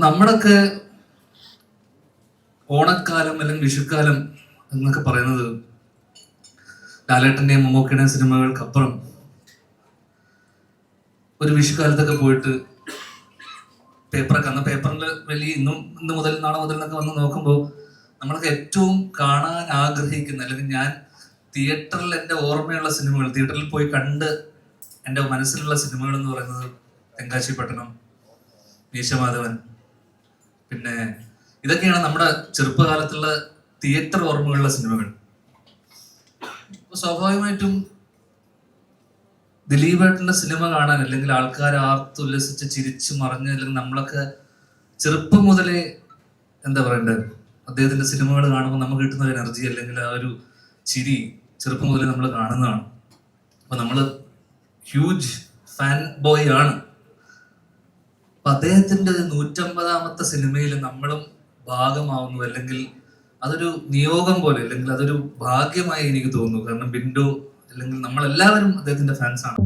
നമ്മളൊക്കെ ഓണക്കാലം അല്ലെങ്കിൽ വിഷുക്കാലം എന്നൊക്കെ പറയുന്നത് ലാലേട്ടന്റെയും മമ്മൂക്കയുടെയും സിനിമകൾക്കപ്പുറം ഒരു വിഷുക്കാലത്തൊക്കെ പോയിട്ട് പേപ്പറിൽ വലിയ ഇന്ന് മുതൽ നാളെ മുതൽ എന്നൊക്കെ വന്ന് നോക്കുമ്പോൾ നമ്മളൊക്കെ ഏറ്റവും കാണാൻ ആഗ്രഹിക്കുന്ന, അല്ലെങ്കിൽ ഞാൻ തിയേറ്ററിൽ എൻ്റെ ഓർമ്മയുള്ള സിനിമകൾ, തിയേറ്ററിൽ പോയി കണ്ട് എൻ്റെ മനസ്സിലുള്ള സിനിമകൾ എന്ന് പറയുന്നത് തെങ്കാശിപട്ടണം, മീശമാധവൻ, പിന്നെ ഇതൊക്കെയാണ് നമ്മുടെ ചെറുപ്പകാലത്തുള്ള തിയേറ്റർ ഓർമ്മകളുള്ള സിനിമകൾ. അപ്പൊ സ്വാഭാവികമായിട്ടും ദിലീപേട്ടന്റെ സിനിമ കാണാൻ, അല്ലെങ്കിൽ ആൾക്കാർ ആർത്തുല്ലസിച്ച് ചിരിച്ചു മറിഞ്ഞ്, അല്ലെങ്കിൽ നമ്മളൊക്കെ ചെറുപ്പം മുതലേ എന്താ പറയണ്ടത്, അദ്ദേഹത്തിന്റെ സിനിമകൾ കാണുമ്പോൾ നമുക്ക് കിട്ടുന്ന ഒരു എനർജി അല്ലെങ്കിൽ ആ ഒരു ചിരി ചെറുപ്പം മുതലേ നമ്മൾ കാണുന്നതാണ്. അപ്പൊ നമ്മള് ഹ്യൂജ് ഫാൻ ബോയ് ആണ്. അപ്പൊ അദ്ദേഹത്തിന്റെ 150ാമത്തെ സിനിമയിൽ നമ്മളും ഭാഗമാവുന്നു, അല്ലെങ്കിൽ അതൊരു നിയോഗം പോലെ, അല്ലെങ്കിൽ അതൊരു ഭാഗ്യമായി എനിക്ക് തോന്നുന്നു. കാരണം ബിൻഡോ അല്ലെങ്കിൽ നമ്മളെല്ലാവരും അദ്ദേഹത്തിന്റെ ഫാൻസ് ആണ്.